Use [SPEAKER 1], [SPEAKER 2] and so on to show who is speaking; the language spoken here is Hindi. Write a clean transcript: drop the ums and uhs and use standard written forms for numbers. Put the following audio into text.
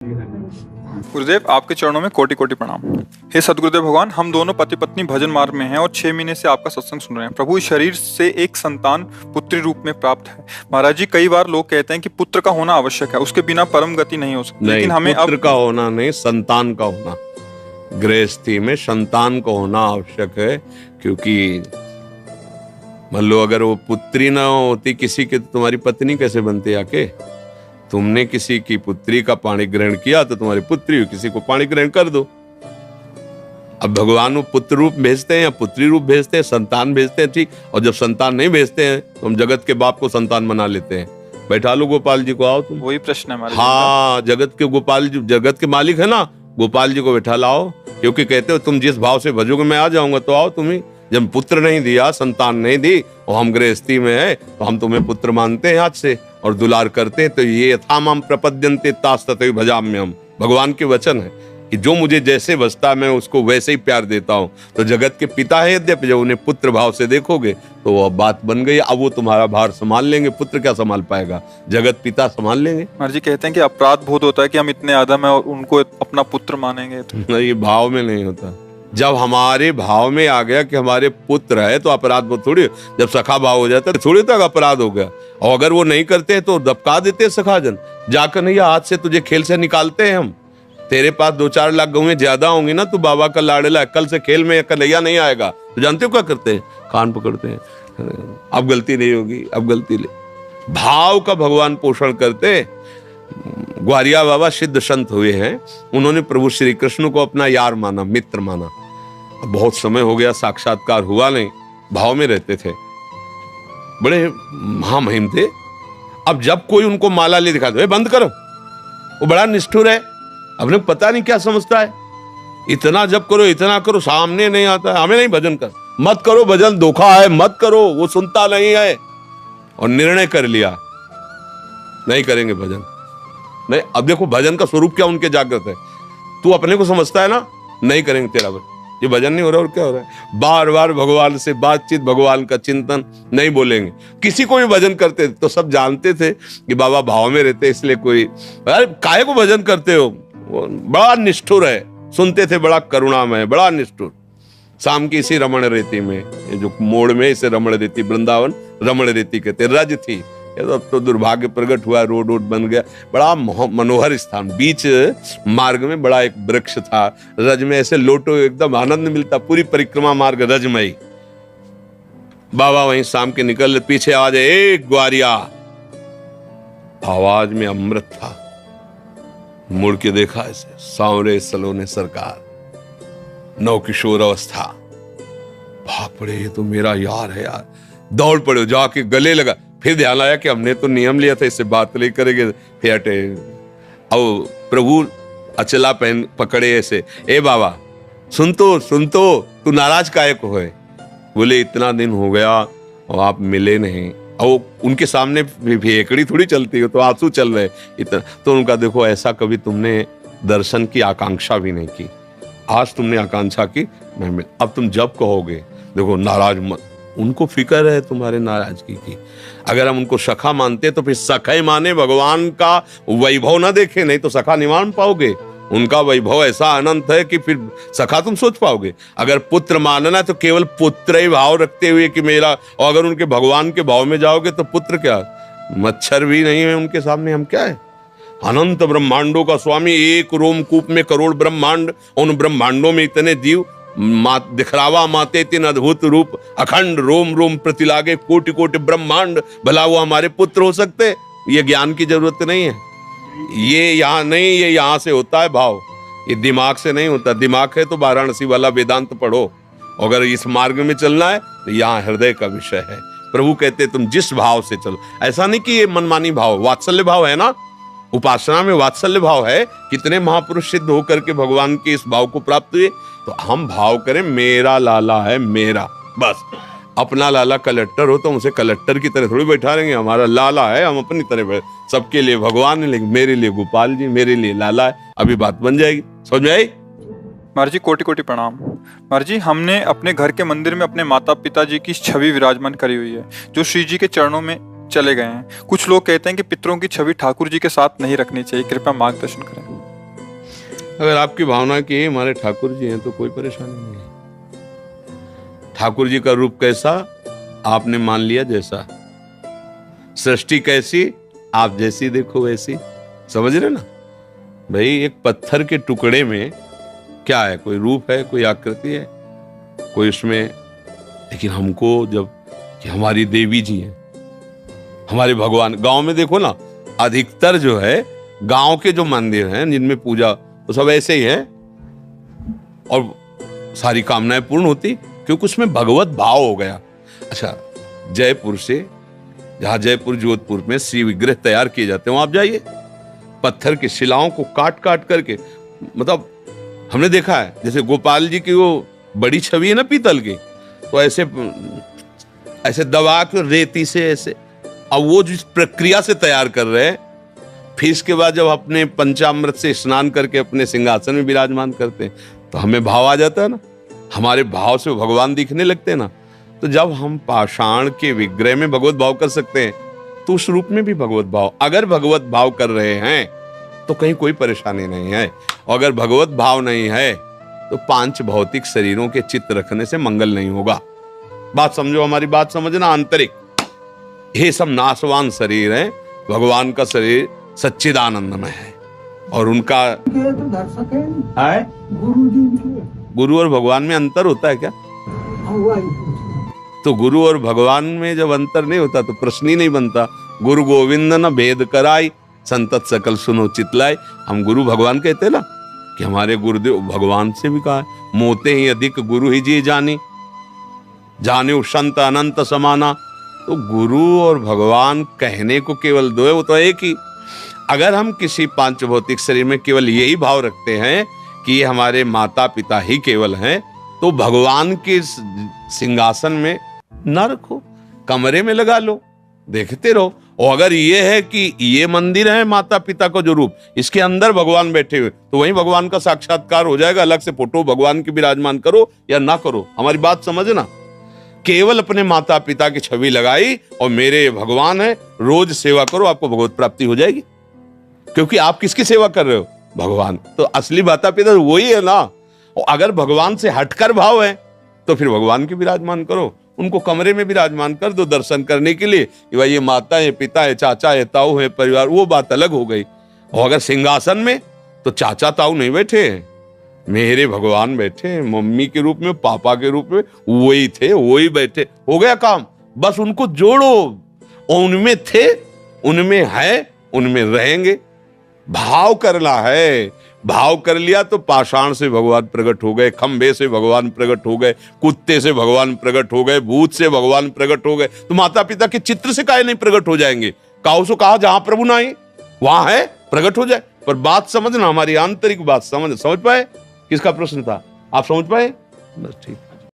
[SPEAKER 1] गुरुदेव, आपके चरणों में कोटि कोटि प्रणाम। हे सदगुरुदेव भगवान, हम दोनों पति पत्नी भजन मार्ग में हैं और 6 महीने से आपका सत्संग सुन रहे हैं। प्रभु, इस शरीर से एक संतान पुत्री रूप में प्राप्त है। महाराज जी, कई बार लोग कहते हैं कि पुत्र का होना आवश्यक है, उसके बिना परम गति नहीं हो सकती। लेकिन हमें
[SPEAKER 2] पुत्र का होना नहीं, संतान का होना, गृहस्थी में संतान का होना आवश्यक है। क्योंकि मान लो अगर वो पुत्री ना होती किसी की, तो तुम्हारी पत्नी कैसे बनती आके? तुमने किसी की पुत्री का पाणी ग्रहण किया तो तुम्हारी पुत्री हो, किसी को पाणी ग्रहण कर दो। अब भगवान वो पुत्र रूप भेजते हैं या पुत्री रूप भेजते हैं, संतान भेजते हैं, ठीक। और जब संतान नहीं भेजते हैं तो हम जगत के बाप को संतान बना लेते हैं। बैठा लो गोपाल जी को, आओ तुम।
[SPEAKER 1] वही प्रश्न है हमारे।
[SPEAKER 2] हाँ, जगत के गोपाल जी, जगत के मालिक है ना, गोपाल जी को बैठा लाओ। क्योंकि कहते हो तुम जिस भाव से भजोगे मैं आ जाऊंगा, तो आओ तुम्हें। जब पुत्र नहीं दिया, संतान नहीं दी, और हम गृहस्थी में है, तो हम तुम्हें पुत्र मानते हैं आज से और दुलार करते हैं। तो ये यथामाम प्रपद्यन्ते तास तथैव भजाम्यहम्, भगवान के वचन है कि जो मुझे जैसे बसता मैं उसको वैसे ही प्यार देता हूँ। तो जगत के पिता है यद्यपि, जब उन्हें पुत्र भाव से देखोगे तो वो बात बन गई। अब वो तुम्हारा भार संभाल लेंगे, पुत्र क्या संभाल पाएगा, जगत पिता संभाल लेंगे।
[SPEAKER 1] महाराज जी कहते हैं कि अपराध बोध होता है कि हम इतने आदम है और उनको अपना पुत्र मानेंगे। तो
[SPEAKER 2] ये भाव में नहीं होता। जब हमारे भाव में आ गया कि हमारे पुत्र है तो अपराध बोध थोड़ी। जब सखा भाव हो जाता है थोड़ी तक अपराध हो गया। और अगर वो नहीं करते तो दबका देते सखाजन, जाकर नहीं आज से तुझे खेल से निकालते हैं हम। तेरे पास 2-4 लाख गौएं ज्यादा होंगी ना, तो बाबा का लाडला, कल से खेल में कन्हैया नहीं आएगा। तो जानते हो क्या करते हैं? कान पकड़ते हैं, अब गलती नहीं होगी, अब गलती नहीं। भाव का भगवान पोषण करते। ग्वारिया बाबा सिद्ध संत हुए हैं, उन्होंने प्रभु श्री कृष्ण को अपना यार माना, मित्र माना। बहुत समय हो गया, साक्षात्कार हुआ नहीं, भाव में रहते थे, बड़े महामहिम थे। अब जब कोई उनको माला ले दिखा दो, बंद करो, वो बड़ा निष्ठुर है, अपने पता नहीं क्या समझता है। इतना जब करो, इतना करो, सामने नहीं आता है, हमें नहीं भजन कर, मत करो भजन, धोखा है, मत करो, वो सुनता नहीं है। और निर्णय कर लिया नहीं करेंगे भजन। नहीं, अब देखो भजन का स्वरूप क्या उनके जागृत है। तू अपने को समझता है ना, नहीं करेंगे तेरा भजन, ये भजन नहीं हो रहा और क्या हो रहा है। बार बार भगवान से बातचीत, भगवान का चिंतन, नहीं बोलेंगे। किसी को भी भजन करते तो सब जानते थे कि बाबा भाव में रहते, इसलिए कोई अरे काहे को भजन करते हो, वो बड़ा निष्ठुर है। सुनते थे, बड़ा करुणामय, बड़ा निष्ठुर। शाम की इसी रमण रेती में, ये जो मोड़ में इसे रमण रेती, वृंदावन रमण रेती कहते, रज थी। अब तो दुर्भाग्य प्रकट हुआ, रोड बन गया, बड़ा मनोहर स्थान। बीच मार्ग में बड़ा एक वृक्ष था, रज में ऐसे लोटो, एकदम आनंद मिलता, पूरी परिक्रमा मार्ग रजमयी। बाबा वहीं शाम के निकल, पीछे आवाज, एक ग्वारिया, आवाज में अमृत था। मुड़ के देखा, ऐसे सांवरे सलोने सरकार, नव किशोर अवस्था। भाग पड़े, ये तो मेरा यार है यार। दौड़ पड़े, जाके गले लगा। फिर ध्यान आया कि हमने तो नियम लिया था, इससे बात नहीं करेंगे, फिर हटे। अब प्रभु अचला पहन पकड़े ऐसे, ए बाबा सुन तो, तू नाराज काहे को है? बोले इतना दिन हो गया और आप मिले नहीं। और उनके सामने भेकड़ी थोड़ी चलती हो, तो आंसू चल रहे इतना। तो उनका देखो, ऐसा कभी तुमने दर्शन की आकांक्षा भी नहीं की, आज तुमने आकांक्षा की, मैं मिल। अब तुम जब कहोगे, देखो नाराज मत, उनको फिक्र है तुम्हारे नाराजगी की। अगर हम उनको सखा मानते तो फिर सखा ही माने, भगवान का वैभव ना देखे, नहीं तो सखा नहीं मान पाओगे। उनका वैभव ऐसा अनंत है कि फिर सखा तुम सोच पाओगे। अगर पुत्र मानना है तो केवल पुत्र ही भाव रखते हुए कि मेरा, और अगर उनके भगवान के भाव में जाओगे तो पुत्र क्या, मच्छर भी नहीं है उनके सामने, हम क्या है। अनंत ब्रह्मांडों का स्वामी, एक रोमकूप में करोड़ ब्रह्मांड, उन ब्रह्मांडों में इतने जीव, दिखरावा माते तीन अद्भुत रूप, अखंड रोम रोम प्रतिलागे, कोटि कोटि ब्रह्मांड, भला वो हमारे पुत्र हो सकते? ये ज्ञान की जरूरत नहीं है, ये यहाँ नहीं, ये यहाँ से होता है भाव, ये दिमाग से नहीं होता। दिमाग है तो वाराणसी वाला वेदांत पढ़ो, अगर इस मार्ग में चलना है तो यहाँ हृदय का विषय है। प्रभु कहते तुम जिस भाव से चलो, ऐसा नहीं कि ये मनमानी भाव, वात्सल्य भाव है ना, उपासना में वात्सल्य भाव है। कितने महापुरुष सिद्ध होकर के भगवान के इस भाव को प्राप्त हुए। तो हम भाव करें, मेरा लाला है मेरा, बस। अपना लाला कलेक्टर हो तो उसे कलेक्टर की तरह थोड़ी बैठा रहेंगे, हमारा लाला है, हम अपनी तरह सबके लिए भगवान है, लेकिन मेरे लिए गोपाल जी, मेरे लिए लाला है। अभी बात बन जाएगी, समझ में आई?
[SPEAKER 1] महाराज जी कोटि कोटि प्रणाम। महाराज जी, हमने अपने घर के मंदिर में अपने माता पिता जी की छवि विराजमान करी हुई है, जो श्री जी के चरणों में चले गए हैं। कुछ लोग कहते हैं कि पितरों की छवि ठाकुर जी के साथ नहीं रखनी चाहिए, कृपया मार्गदर्शन करें।
[SPEAKER 2] अगर आपकी भावना की हमारे ठाकुर जी हैं तो कोई परेशानी नहीं है। ठाकुर जी का रूप कैसा आपने मान लिया जैसा, सृष्टि कैसी आप जैसी देखो वैसी, समझ रहे ना भाई। एक पत्थर के टुकड़े में क्या है, कोई रूप है, कोई आकृति है, कोई उसमें, लेकिन हमको जब कि हमारी देवी जी हैं, हमारे भगवान, गांव में देखो ना अधिकतर जो है गांव के जो मंदिर हैं जिनमें पूजा वो सब ऐसे ही है और सारी कामनाएं पूर्ण होती क्योंकि उसमें भगवत भाव हो गया। अच्छा, जयपुर से, जहां जयपुर जोधपुर में श्री विग्रह तैयार किए जाते हैं वहां आप जाइए, पत्थर की शिलाओं को काट काट करके, मतलब हमने देखा है जैसे गोपाल जी की वो बड़ी छवि है ना पीतल की, तो ऐसे ऐसे दबा के रेती से ऐसे, अब वो जिस प्रक्रिया से तैयार कर रहे हैं, फिर इसके बाद जब अपने पंचामृत से स्नान करके अपने सिंहासन में विराजमान करते हैं तो हमें भाव आ जाता है ना, हमारे भाव से भगवान दिखने लगते हैं ना। तो जब हम पाषाण के विग्रह में भगवत भाव कर सकते हैं तो उस रूप में भी भगवत भाव, अगर भगवत भाव कर रहे हैं तो कहीं कोई परेशानी नहीं है। और अगर भगवत भाव नहीं है तो 5 भौतिक शरीरों के चित्त रखने से मंगल नहीं होगा। बात समझो, हमारी बात समझना। आंतरिक ये सब नाशवान शरीर है, भगवान का शरीर सच्चिदानंदमय है और उनका गुरु और भगवान में अंतर होता है क्या? तो गुरु और भगवान में जब अंतर नहीं होता तो प्रश्न ही नहीं बनता। गुरु गोविंद न भेद कराई, संतत सकल सुनो चितलाई। हम गुरु भगवान कहते ना कि हमारे गुरुदेव भगवान से भी कहा है, मोते ही अधिक गुरु ही जी जानी, जाने संत अनंत समाना। तो गुरु और भगवान कहने को केवल दो है, वो तो एक ही। अगर हम किसी 5 भौतिक शरीर में केवल यही भाव रखते हैं कि ये हमारे माता पिता ही केवल हैं, तो भगवान के सिंहासन में न रखो, कमरे में लगा लो, देखते रहो। और अगर ये है कि ये मंदिर है माता पिता का जो रूप, इसके अंदर भगवान बैठे हुए, तो वहीं भगवान का साक्षात्कार हो जाएगा। अलग से फोटो भगवान की विराजमान करो या ना करो, हमारी बात समझना। केवल अपने माता पिता की छवि लगाई और मेरे भगवान है, रोज सेवा करो, आपको भगवत प्राप्ति हो जाएगी। क्योंकि आप किसकी सेवा कर रहे हो? भगवान। तो असली माता पिता वही है ना। और अगर भगवान से हटकर भाव है तो फिर भगवान की विराजमान करो, उनको कमरे में विराजमान कर दो दर्शन करने के लिए कि भाई ये माता है, पिता है, चाचा है, ताऊ है, परिवार, वो बात अलग हो गई। और अगर सिंहासन में तो चाचा ताऊ नहीं बैठे हैं, मेरे भगवान बैठे हैं, मम्मी के रूप में, पापा के रूप में, वही थे वही बैठे, हो गया काम। बस उनको जोड़ो, उनमें थे, उनमें है, उनमें रहेंगे। भाव करना है, भाव कर लिया तो पाषाण से भगवान प्रकट हो गए, खंबे से भगवान प्रकट हो गए, कुत्ते से भगवान प्रकट हो गए, भूत से भगवान प्रकट हो गए। तो माता पिता के चित्र से काहे नहीं प्रकट हो जाएंगे? काऊ से कहा जहां प्रभु नहीं वहां है, प्रकट हो जाए। पर बात समझना, हमारी आंतरिक बात समझ पाए। किसका प्रश्न था, आप समझ पाए? बस ठीक।